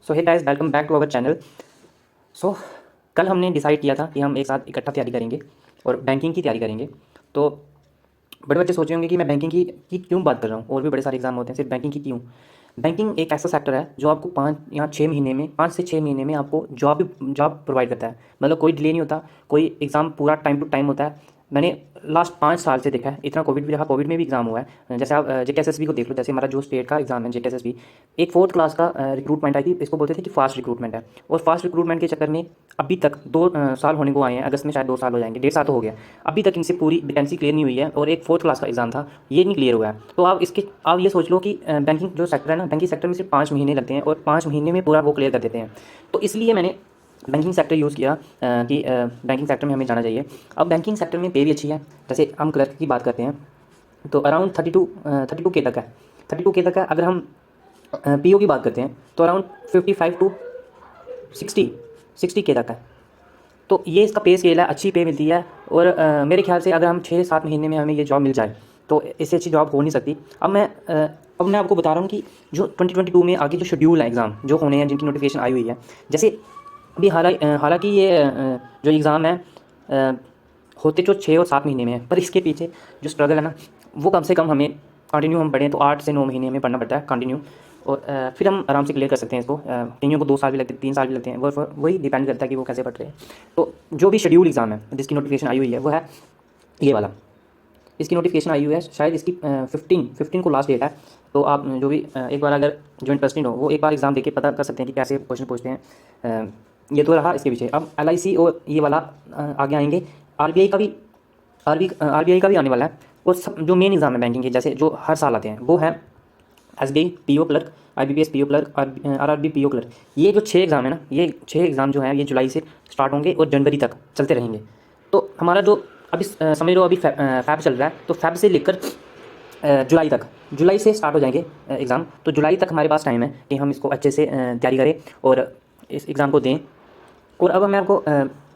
So hey guys, welcome back to our channel. So कल हमने decide किया था कि हम एक साथ इकट्ठा तैयारी करेंगे और बैंकिंग की तैयारी करेंगे। तो बड़े बच्चे सोच रहे होंगे कि मैं बैंकिंग की क्यों बात कर रहा हूँ, और भी बड़े सारे एग्जाम होते हैं, सिर्फ बैंकिंग की क्यों। बैंकिंग एक ऐसा सेक्टर है जो आपको 5 या 6 महीने में, 5 से 6 महीने में आपको जॉब प्रोवाइड करता है। मतलब कोई डिले नहीं होता, कोई एग्ज़ाम पूरा टाइम टू टाइम होता है। मैंने लास्ट 5 साल से देखा है, इतना कोविड भी रहा, कोविड में भी एग्जाम हुआ है। जैसे आप जेकेएसएसबी को देख लो, जैसे हमारा जो स्टेट का एग्जाम है जेकेएसएसबी, एक 4th क्लास का रिक्रूटमेंट आई थी। इसको बोलते थे कि फास्ट रिक्रूटमेंट है, और फास्ट रिक्रूटमेंट के चक्कर में अभी तक 2 साल होने को आए हैं। अगस्त में शायद 2 साल हो जाएंगे, 1.5 साल तो हो गया। अभी तक इनसे पूरी वैकेंसी क्लियर नहीं हुई है, और एक 4th क्लास का एग्जाम था, ये नहीं क्लियर हुआ है। तो आप ये सोच लो कि बैंकिंग जो सेक्टर है ना, बैंकिंग सेक्टर में सिर्फ 5 महीने लगते हैं, और 5 महीने में पूरा वो क्लियर कर देते हैं। तो इसलिए मैंने बैंकिंग सेक्टर यूज़ किया कि बैंकिंग सेक्टर में हमें जाना चाहिए। अब बैंकिंग सेक्टर में पे भी अच्छी है। जैसे हम क्लर्क की बात करते हैं तो अराउंड 32K तक है। 32K तक है। अगर हम पीओ की बात करते हैं तो अराउंड 55 to 60K तक है। तो ये इसका पे स्केल है, अच्छी पे मिलती है। और मेरे ख्याल से अगर हम 6-7 महीने में हमें ये जॉब मिल जाए तो इससे अच्छी जॉब हो नहीं सकती। अब मैं आपको बता रहा हूँ कि जो 2022 में आगे जो शेड्यूल है एग्ज़ाम जो होने हैं, जिनकी नोटिफिकेशन आई हुई है। जैसे अभी हालांकि ये जो एग्ज़ाम है होते जो 6 और 7 महीने में है, पर इसके पीछे जो स्ट्रगल है ना, वो कम से कम हमें कंटिन्यू हम पढ़ें तो 8 से 9 महीने हमें पढ़ना पड़ता है कंटिन्यू। और फिर हम आराम से क्लियर कर सकते हैं इसको। कईयों को 2 साल भी लगते हैं, 3 साल भी लगते हैं। वही डिपेंड करता है कि वो कैसे पढ़ रहे हैं। तो जो भी शेड्यूल एग्ज़ाम है जिसकी नोटिफिकेशन आई हुई है वो है ये वाला। इसकी नोटिफिकेशन आई हुई है, शायद इसकी 15 को लास्ट डेट है। तो आप जो भी एक बार अगर जो इंटरेस्टेड हो वो एक बार एग्ज़ाम देके पता कर सकते हैं कि कैसे क्वेश्चन पूछते हैं। ये तो रहा इसके पीछे। अब एलआईसी और ये वाला आगे आएंगे। आरबीआई का भी आरबीआई का भी आने वाला है। और सब जो मेन एग्ज़ाम है बैंकिंग के, जैसे जो हर साल आते हैं, वो है SBI PO clerk, IBPS PO clerk, RRB PO clerk. ये जो 6 एग्ज़ाम है ना, ये 6 एग्ज़ाम जो है ये जुलाई से स्टार्ट होंगे और जनवरी तक चलते रहेंगे। तो हमारा जो अभी समझ लो, अभी फैब चल रहा है, तो फैब से लेकर जुलाई तक, जुलाई से स्टार्ट हो जाएंगे एग्ज़ाम। तो जुलाई तक हमारे पास टाइम है कि हम इसको अच्छे से तैयारी करें और इस एग्ज़ाम को दें। और अब मैं आपको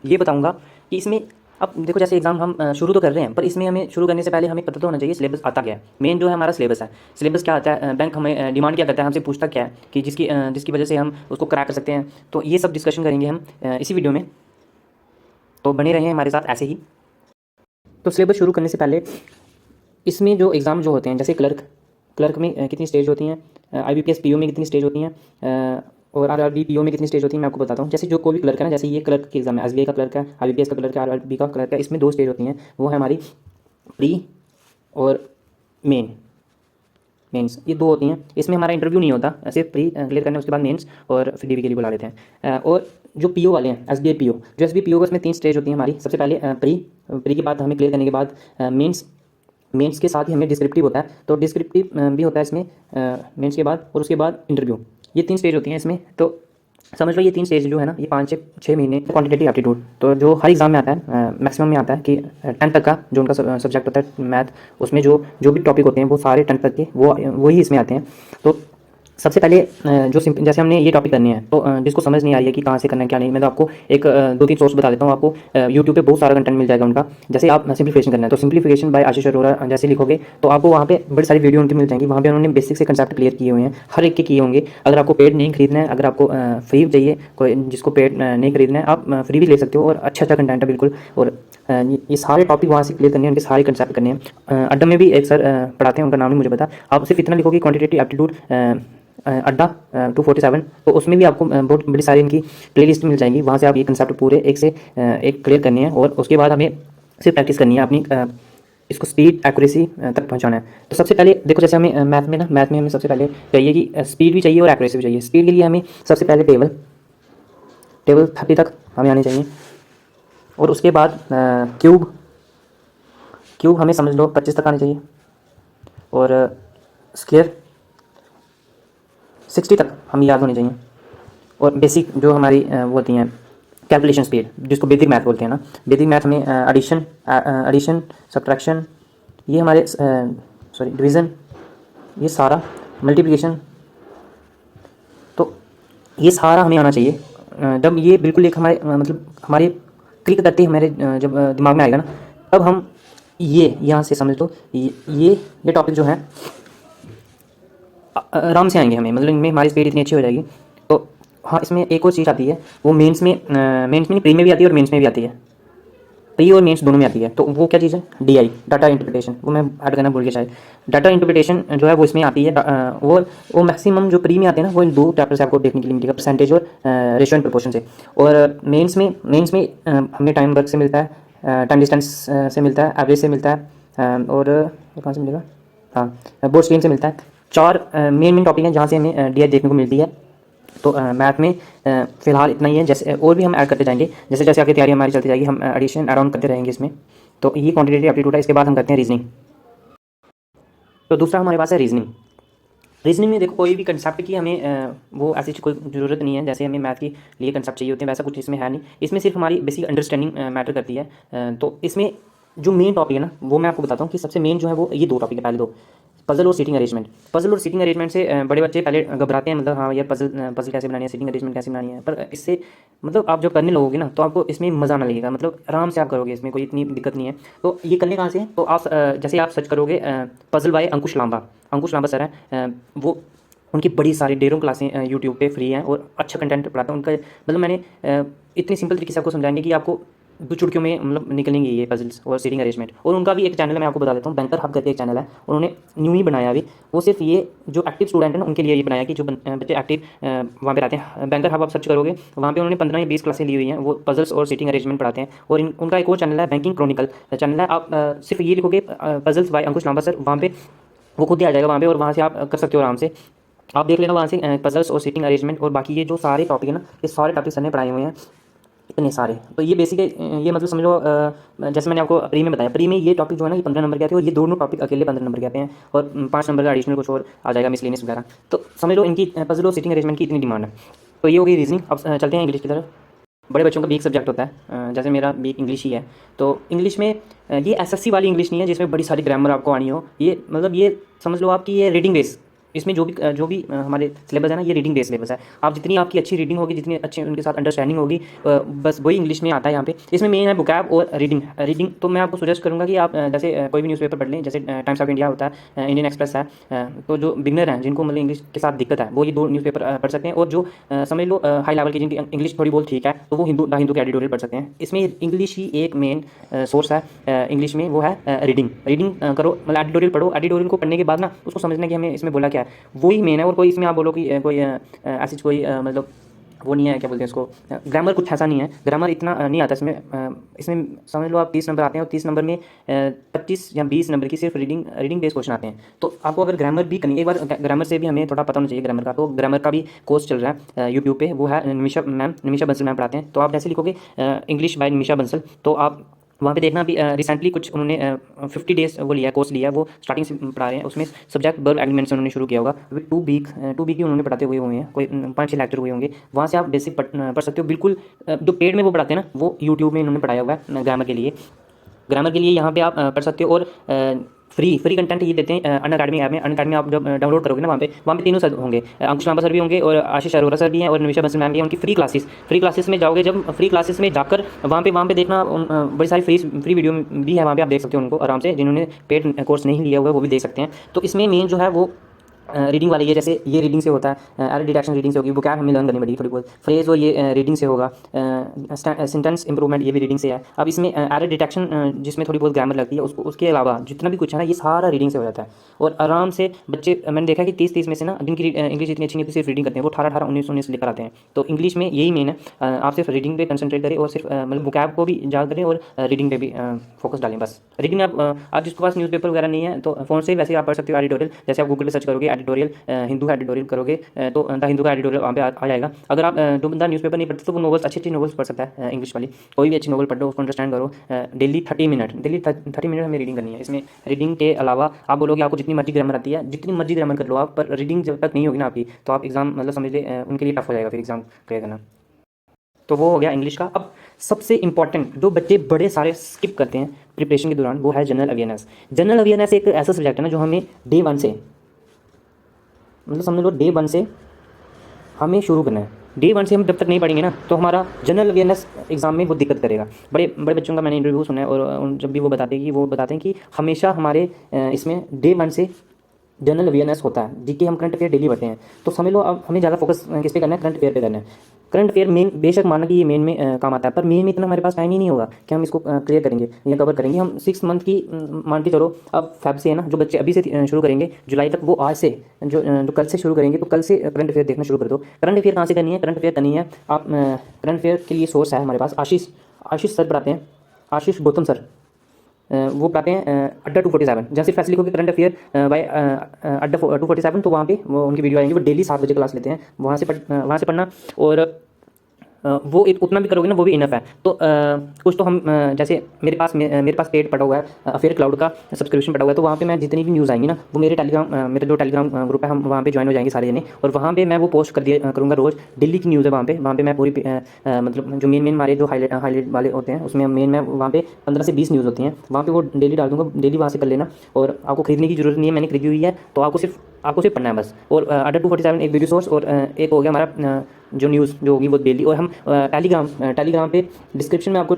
ये बताऊंगा कि इसमें, अब देखो, जैसे एग्ज़ाम हम शुरू तो कर रहे हैं, पर इसमें हमें शुरू करने से पहले हमें पता तो होना चाहिए सिलेबस आता क्या है। मेन जो है हमारा सिलेबस है। सिलेबस क्या आता है, बैंक हमें डिमांड क्या करता है, हमसे पूछता क्या है कि जिसकी वजह से हम उसको क्रैक कर सकते हैं। तो ये सब डिस्कशन करेंगे हम इसी वीडियो में। तो बने रहें हमारे साथ ऐसे ही। तो सिलेबस शुरू करने से पहले इसमें जो एग्ज़ाम जो होते हैं, जैसे क्लर्क में कितनी स्टेज होती हैं, आईबीपीएस पीओ में कितनी स्टेज होती हैं, और आरआरबी पीओ में कितनी स्टेज होती है, मैं आपको बताता हूँ। जैसे जो कोई भी क्लर्क है ना, जैसे ये क्लर्क की एग्जाम है, एसबीआई का क्लर्क है, आईबीपीएस का क्लर्क है, आरआरबी का क्लर्क है, इसमें 2 स्टेज होती हैं। वो है हमारी प्री और मेंस, ये 2 होती हैं। इसमें हमारा इंटरव्यू नहीं होता, सिर्फ प्री क्लियर करने, उसके बाद मेंस और फिर डीवी के लिए बुला लेते हैं। और जो पीओ वाले हैं, एसबीआई पीओ, जो एसबीआई पीओ का, उसमें 3 स्टेज होती है हमारी। सबसे पहले प्री के बाद हमें क्लियर करने के बाद मेंस के साथ ही हमें डिस्क्रिप्टिव होता है। तो डिस्क्रिप्टिव भी होता है इसमें मेंस के बाद, और उसके बाद इंटरव्यू। ये 3 स्टेज होती हैं इसमें। तो समझ लो ये 3 स्टेज जो है ना, ये 5 से 6 महीने। क्वांटिटेटिव एप्टीट्यूड तो जो हर एग्जाम में आता है, मैक्सिमम में आता है कि 10 तक का जो उनका सब्जेक्ट होता है मैथ, उसमें जो भी टॉपिक होते हैं वो सारे 10 तक के वही इसमें आते हैं। तो सबसे पहले जो सिंपल, जैसे हमने ये टॉपिक करने हैं, तो जिसको समझ नहीं आ रही है कि कहाँ से करना है क्या नहीं, मैं तो आपको एक 2-3 सोर्स बता देता हूँ। आपको यूट्यूब पे बहुत सारा कंटेंट मिल जाएगा उनका। जैसे आप सिंप्लीफिकेशन करना है तो सिंप्लीफिकेशन बाय आशीष अरोरा जैसे लिखोगे तो आपको वहाँ पे बड़ी सारी वीडियो उनकी मिल जाएंगी। वहाँ पे उन्होंने बेसिक से कंसेप्ट क्लियर किए हुए हैं, हर एक के किए होंगे। अगर आपको पेड नहीं खरीदना है, अगर आपको फ्री चाहिए, कोई जिसको पेड नहीं खरीदना है, आप फ्री भी ले सकते हो। और अच्छा कंटेंट है बिल्कुल। और ये सारे टॉपिक वहाँ से क्लियर करने हैं, उनके सारे कंसेप्ट करने हैं। अड्डा में भी एक सर पढ़ाते हैं, उनका नाम नहीं मुझे पता। आप सिर्फ इतना लिखोगे क्वान्टिटेटिव एप्टीट्यूड अड्डा 247, तो उसमें भी आपको बहुत बड़ी सारी इनकी प्लेलिस्ट मिल जाएंगी। वहाँ से आप ये कंसेप्ट पूरे एक से एक क्लियर करनी है। और उसके बाद हमें सिर्फ प्रैक्टिस करनी है अपनी, इसको स्पीड एक्यूरेसी तक पहुँचाना है। तो सबसे पहले देखो, जैसे हमें मैथ में हमें सबसे पहले चाहिए कि स्पीड भी चाहिए और एक्यूरेसी भी चाहिए। स्पीड के लिए हमें सबसे पहले टेबल 30 तक हमें आनी चाहिए। और उसके बाद क्यूब हमें समझ लो 25 तक आनी चाहिए। और स्क्वायर 60 तक हमें याद होनी चाहिए। और बेसिक जो हमारी वो होती हैं कैलकुलेशन स्पीड, जिसको बेसिक मैथ बोलते हैं ना, बेसिक मैथ में एडिशन सब्ट्रैक्शन, ये हमारे डिवीज़न, ये सारा मल्टीप्लिकेशन, तो ये सारा हमें आना चाहिए। जब ये बिल्कुल एक हमारे मतलब हमारे क्लिक करते ही हमारे जब दिमाग में आएगा ना, तब हम ये यहाँ से समझ लो ये टॉपिक जो है आराम से आएंगे हमें, मतलब इनमें हमारी स्पीड इतनी अच्छी हो जाएगी। तो हाँ, इसमें एक और चीज़ आती है, वो मेंस में नहीं, प्री में भी आती है और मेंस में भी आती है। प्री और मेंस दोनों में आती है। तो वो क्या चीज़ है? डीआई, डाटा इंटरप्रिटेशन, वो मैं ऐड करना भूल गया शायद। डाटा इंटरप्रिटेशन जो है वो इसमें आती है। वो मैक्सिमम जो प्री में आते हैं ना, वो इन 2 चैप्टर से आपको देखने के लिए मिलेगा, परसेंटेज और रेशियो एंड प्रोपोर्शन से। और मेंस में हमें टाइम वर्क से मिलता है, टाइम डिस्टेंस से मिलता है, एवरेज से मिलता है, और कहाँ से मिलेगा? हाँ, बोर्ड स्क्रीन से मिलता है। 4 मेन टॉपिक हैं जहाँ से हमें डीआई देखने को मिलती है। तो मैथ में फ़िलहाल इतना ही है। जैसे और भी हम ऐड करते जाएंगे, जैसे जैसे आगे तैयारी हमारी चलती जाएगी, हम एडिशन ऐड ऑन करते रहेंगे इसमें। तो ये क्वांटिटेटिव एप्टीट्यूड है। इसके बाद हम करते हैं रीजनिंग। तो दूसरा हमारे पास है रीजनिंग। रीजनिंग में देखो, कोई भी कंसेप्ट की हमें वो ऐसी कोई ज़रूरत नहीं है जैसे हमें मैथ के लिए कंसेप्ट चाहिए होते हैं, वैसा कुछ इसमें है नहीं। इसमें सिर्फ हमारी बेसिक अंडरस्टैंडिंग मैटर करती है। तो इसमें जो मेन टॉपिक है ना, वो मैं आपको बताता हूँ कि सबसे मेन जो है वो ये 2 टॉपिक है। पहले 2, पजल और सीटिंग अरेंजमेंट। पजल और सीटिंग अरेंजमेंट से बड़े बच्चे पहले घबराते हैं, मतलब हाँ यार, पजल कैसे बनानी है, सीटिंग अरेंजमेंट कैसे बनानी है। पर इससे मतलब आप जब करने लगोगे ना, तो आपको इसमें मज़ा आने लगेगा, मतलब आराम से आप करोगे, इसमें कोई इतनी दिक्कत नहीं है। तो ये करने कहाँ से है? तो आप जैसे आप सर्च करोगे पजल बाय अंकुश लांबा। अंकुश लांबा सर है, वो उनकी बड़ी सारी ढेरों क्लासें यूट्यूब पे फ्री हैं और अच्छा कंटेंट पढ़ाते हैं उनका। मतलब मैंने इतनी सिंपल तरीके से आपको समझाएंगे कि आपको 2 चुटकियों में मतलब निकलेंगे ये पजल्स और सीटिंग अरेंजमेंट। और उनका भी एक चैनल है, मैं आपको बता देता हूँ, बैंकर हब करके एक चैनल है, उन्होंने न्यू ही बनाया अभी। वो सिर्फ ये जो एक्टिव स्टूडेंट है ना, उनके लिए ये बनाया कि जो बच्चे एक्टिव वहाँ पे रहते हैं। बैंकर हब आप सर्च करोगे, वहाँ पे उन्होंने 15 या 20 क्लासें ली हुई हैं, वो पजल्स और सीटिंग अरेंजमेंट पढ़ाते हैं। और उनका एक और चैनल है, बैंकिंग क्रॉनिकल चैनल है। आप सिर्फ ये लिखोगे पजल्स बाय अंकुश लांबा सर, वहाँ पे वो खुद ही आ जाएगा वहाँ पे, और वहाँ से आप कर सकते हो आराम से। आप देख लेना वहाँ से पजल्स और सीटिंग अरेंजमेंट और बाकी ये जो सारे टॉपिक है ना, ये सारे टॉपिक सर ने पढ़ाए हुए हैं, इतने सारे। तो ये बेसिक है, ये मतलब समझ लो जैसे मैंने आपको प्री में बताया, प्री में ये टॉपिक जो है ना, ये 15 नंबर के आते हैं, और ये दोनों टॉपिक अकेले 15 नंबर के आते हैं, और 5 नंबर का एडिशनल कुछ और आ जाएगा, मिसलेनियस वगैरह। तो समझ लो इनकी पजल और सीटिंग अरेंजमेंट की इतनी डिमांड है। तो ये हो गई रीजनिंग। अब चलते हैं इंग्लिश की तरफ। बड़े बच्चों का भी एक सब्जेक्ट होता है, जैसे मेरा भी इंग्लिश ही है। तो इंग्लिश में ये एसएससी वाली इंग्लिश नहीं है जिसमें बड़ी सारी ग्रामर आपको आनी हो। ये मतलब ये समझ लो आपकी ये रीडिंग बेस, इसमें जो भी हमारे सिलेबस है ना, ये रीडिंग बेस सिलेबस है। आप जितनी आपकी अच्छी रीडिंग होगी, जितनी अच्छी उनके साथ अंडरस्टैंडिंग होगी, बस वही इंग्लिश में आता है यहाँ पे। इसमें मेन है वोकैब और रीडिंग। तो मैं आपको सजेस्ट करूँगा कि आप जैसे कोई भी न्यूज़पेपर पढ़ लें, जैसे टाइम्स ऑफ इंडिया होता है, इंडियन एक्सप्रेस है। तो जो बिगनर हैं, जिनको मतलब इंग्लिश के साथ दिक्कत है, वो ये 2 न्यूज़पेपर पढ़ सकते हैं। और जो समझ लो हाई लेवल की, जिनकी इंग्लिश थोड़ी बहुत ठीक है, तो वो द हिंदू के एडिटोरियल पढ़ सकते हैं। इसमें इंग्लिश ही एक मेन सोर्स है इंग्लिश में, वो है रीडिंग करो, मतलब एडिटोरियल पढ़ो। एडिटोरियल को पढ़ने के बाद ना, उसको समझना कि हमें इसमें बोला क्या है, वही मेन है। और कोई इसमें आप बोलो कि कोई ऐसी कोई मतलब वो नहीं है, क्या बोलते हैं इसको, ग्रामर कुछ ऐसा नहीं है, ग्रामर इतना नहीं आता इसमें। इसमें समझ लो आप 30 नंबर आते हैं, और 30 नंबर में 25 या 20 नंबर की सिर्फ रीडिंग बेस्ड क्वेश्चन आते हैं। तो आपको अगर ग्रामर भी करनी, एक बार ग्रामर से भी हमें थोड़ा पता होना चाहिए ग्रामर का। तो ग्रामर का भी कोर्स चल रहा है यूट्यूब पे, वो है निमिषा बंसल मैम पढ़ाते हैं। तो आप जैसे लिखोगे इंग्लिश बाय निमिषा बंसल, तो आप वहाँ पे देखना। अभी रिसेंटली कुछ उन्होंने 50 डेज वो लिया, कोर्स लिया, वो स्टार्टिंग से पढ़ा रहे हैं। उसमें सब्जेक्ट वर्ब एलिमेंट से उन्होंने शुरू किया होगा। अभी 2 वीक ही उन्होंने पढ़ाते हुए हैं, कोई 5-6 लेक्चर हुए होंगे। वहाँ से आप बेसिक पढ़ सकते हो बिल्कुल। जो पेड में वो पढ़ाते हैं ना, वो यूट्यूब में इन्होंने पढ़ाया हुआ है ग्रामर के लिए यहाँ पे आप पढ़ सकते हो। और फ्री कंटेंट ये देते हैं अनअकैडमी ऐप में। अनअकैडमी आप जब डाउनलोड करोगे ना, वहाँ पे तीनों सर होंगे, अंकुश लांबा सर भी होंगे, और आशीष अरोरा सर भी हैं, और निमिषा बंसल मैम भी हैं। उनकी फ्री क्लासेस में जाओगे, जब फ्री क्लासेस में जाकर वहाँ पे देखना, बड़ी सारी फ्री वीडियो भी है वहाँ पे, आप देख सकते हो उनको आराम से। जिन्होंने पेड कोर्स नहीं लिया हुआ है वो भी देख सकते हैं। तो इसमें मेन जो है वो रीडिंग वाली है। जैसे ये रीडिंग से होता है, एरर डिटेक्शन रीडिंग से होगी, वोकैब हमें लर्न करनी पड़ेगी थोड़ी बहुत, फ्रेज और ये रीडिंग से होगा, सेंटेंस इंप्रूवमेंट ये भी रीडिंग से है। अब इसमें एरर डिटेक्शन जिसमें थोड़ी बहुत ग्रामर लगती है, उसके अलावा जितना भी कुछ है ना, ये सारा रीडिंग से हो जाता है। और आराम से बच्चे, मैंने देखा कि 30 में से ना, जिनकी इंग्लिश इतनी अच्छी नहीं होती, सिर्फ रीडिंग करते हैं, वो 18 19 लेकर आते हैं। तो इंग्लिश में यही मेन है, आप सिर्फ रीडिंग पे कंसंट्रेट करें, और सिर्फ मतलब वोकैब को भी याद करें, और रीडिंग पे भी फोकस डालें बस। रीडिंग आप जिसके पास न्यूज़पेपर वगैरह नहीं है, तो फ़ोन से वैसे आप पढ़ सकते हो एडिटोरियल। जैसे आप गूगल पे सर्च करोगे एडिटोरियल, हिंदू का एडिटोरियल करोगे, तो द हिंदू का एडिटोरियल वहाँ पे आ जाएगा। अगर आप जो बंदा न्यूज़पेपर नहीं पढ़ते, तो वो नॉवेल्स, अच्छी नॉवेल्स पढ़ सकता है इंग्लिश वाली। कोई भी अच्छी नॉवल पढ़ लो, उसको अंडरस्टैंड करो। डेली 30 मिनट हमें रीडिंग करनी है। इसमें रीडिंग के अलावा आप बोलोगे आपको जितनी मर्जी ग्रामर आती है, जितनी मर्जी ग्रामर कर लो आप, पर रीडिंग जब तक नहीं होगी ना आपकी, तो आप एग्जाम मतलब समझ ले उनके लिए टफ हो जाएगा फिर एग्जाम क्लियर करना। तो वो हो गया इंग्लिश का। अब सबसे इंपॉर्टेंट जो बच्चे बड़े सारे स्किप करते हैं प्रिपरेशन के दौरान, वो है जनरल अवेयरनेस। जनरल अवेयरनेस एक ऐसा सब्जेक्ट है ना, जो हमें डे 1 से, मतलब समझ लो डे 1 से हमें शुरू करना है। डे 1 से हम जब तक नहीं पढ़ेंगे ना, तो हमारा जनरल अवेयरनेस एग्जाम में वो दिक्कत करेगा। बड़े बड़े बच्चों का मैंने इंटरव्यू सुना है, और जब भी वो बताते हैं कि हमेशा हमारे इसमें डे 1 से जनरल अवेयरनेस होता है, जीके हम करंट अफेयर डेली पढ़ते हैं। तो समझ लो अब हमें ज़्यादा फोकस किस पे करना है, करंट अफेयर पे करना है। करंट अफेयर मेन बेशक मानना कि ये मेन में काम आता है, पर मेन में इतना हमारे पास टाइम ही नहीं होगा कि हम इसको क्लियर करेंगे या कवर करेंगे। हम 6 मंथ की मान के चलो, अब फेब से है ना, जो बच्चे अभी से शुरू करेंगे जुलाई तक, वो आज से जो कल से शुरू करेंगे, तो कल से करंट अफेयर देखना शुरू कर दो। करंट अफेयर कहाँ से करनी है, करंट अफेयर करनी है आप करंट अफेयर के लिए सोर्स है हमारे पास, आशीष सर पढ़ाते हैं, आशीष गौतम सर। वो पढ़ाते हैं अड्डा 247, जैसे फैसिलिटी होगी करंट अफेयर बाय अड्डा 247, तो वहाँ पे वो उनकी वीडियो आएंगी। वो डेली 7 बजे क्लास लेते हैं, वहाँ से पढ़ना। और वो उतना भी करोगे ना, वो भी इनफ है। तो कुछ तो हम जैसे मेरे पास पेड पड़ा हुआ है, अफेयर क्लाउड का सब्सक्रिप्शन पड़ा हुआ है, तो वहाँ पे मैं जितनी भी न्यूज़ आएंगी ना, वो मेरे जो टेलीग्राम ग्रुप है, हम वहाँ पे ज्वाइन हो जाएंगे सारे जने, और वहाँ पे मैं वो पोस्ट कर दिया करूँगा रोज़। दिल्ली की न्यूज़ है वहाँ पे मैं पूरी मतलब जो मेन हमारे जो हाईलाइट वाले होते हैं, उसमें मेन मैं वहाँ पे 15 से 20 न्यूज़ होती हैं, वहाँ पे वो डेली डाल दूँगा। डेली वहाँ से कर लेना, और आपको खरीदने की जरूरत नहीं है, मैंने खरीदी हुई है, तो आपको सिर्फ पढ़ना है बस। और अड्डा 247 एक वीडियो सोर्स, और एक हो गया हमारा जो न्यूज़ जो होगी वो डेली। और हम टेलीग्राम पे डिस्क्रिप्शन में आपको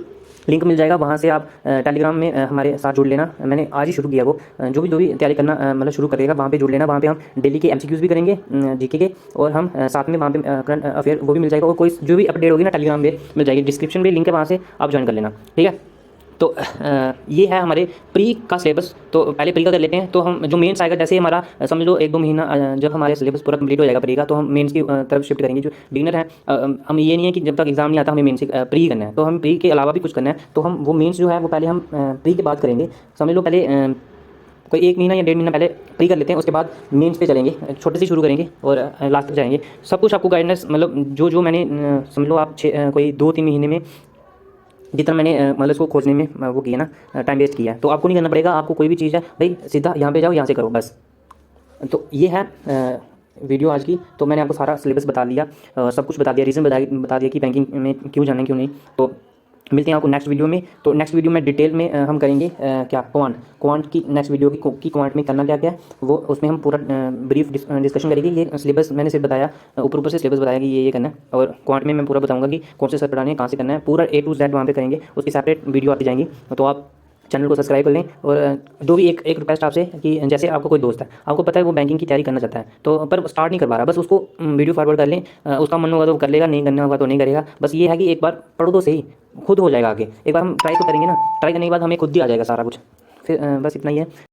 लिंक मिल जाएगा, वहाँ से आप टेलीग्राम में हमारे साथ जुड़ लेना। मैंने आज ही शुरू किया वो, जो भी तैयारी करना मतलब शुरू करेगा, वहाँ पे जुड़ लेना। वहाँ पे हम डेली के एमसीक्यूज़ भी करेंगे जीके के, और हम साथ में वहाँ पे करंट अफेयर वो भी मिल जाएगा, और कोई जो भी अपडेट होगी ना टेलीग्राम पे मिल जाएगी। डिस्क्रिप्शन में लिंक है, वहाँ से आप ज्वाइन कर लेना, ठीक है। तो ये है हमारे प्री का सिलेबस। तो पहले प्री का कर लेते हैं। तो हम जो मेंस आएगा, जैसे हमारा समझ लो 1-2 महीना जब हमारे सिलेबस पूरा कंप्लीट हो जाएगा प्री का, तो हम मेंस की तरफ शिफ्ट करेंगे। जो बिगिनर है, हम ये नहीं है कि जब तक एग्जाम नहीं आता हमें मेंस प्री करना है, तो हम प्री के अलावा भी कुछ करना है। तो हम वो मेंस जो है वो पहले हम प्री के बाद करेंगे। समझ लो पहले कोई 1 महीना या 1.5 महीना पहले प्री कर लेते हैं, उसके बाद मेंस पे चलेंगे, छोटे से शुरू करेंगे और लास्ट तक जाएंगे। सब कुछ आपको गाइडेंस मतलब जो मैंने समझ लो आप कोई 2-3 महीने में जितना मैंने मतलब इसको खोजने में वो किया ना, टाइम वेस्ट किया है, तो आपको नहीं करना पड़ेगा। आपको कोई भी चीज़ है भाई, सीधा यहाँ पे जाओ, यहाँ से करो बस। तो ये है वीडियो आज की। तो मैंने आपको सारा सिलेबस बता दिया, सब कुछ बता दिया, रीज़न बता दिया कि बैंकिंग में क्यों जाना है क्यों नहीं। तो मिलते हैं आपको नेक्स्ट वीडियो में। तो नेक्स्ट वीडियो में डिटेल में हम करेंगे क्या क्वांट की नेक्स्ट वीडियो की क्वांट में करना क्या क्या है, वो उसमें हम पूरा ब्रीफ डिस्कशन करेंगे। ये सिलेबस मैंने सिर्फ बताया, ऊपर से सिलेबस बताया कि ये करना है, और क्वांट में मैं पूरा बताऊंगा कि कौन से सर पढ़ाने हैं, कहाँ से करना है, पूरा A to Z वहाँ पे करेंगे। उसकी सेपरेट वीडियो आती जाएंगी, तो आप चैनल को सब्सक्राइब कर लें। और दो भी एक रिक्वेस्ट आपसे कि जैसे आपको कोई दोस्त है, आपको पता है वो बैंकिंग की तैयारी करना चाहता है, तो पर स्टार्ट नहीं कर पा रहा, बस उसको वीडियो फॉरवर्ड कर लें। उसका मन होगा तो कर लेगा, नहीं करना होगा तो नहीं करेगा। बस ये है कि एक बार पढ़ो तो सही, खुद हो जाएगा आगे। एक बार हम ट्राई तो करेंगे ना, ट्राई करने के बाद हमें खुद ही आ जाएगा सारा कुछ। फिर बस इतना ही है।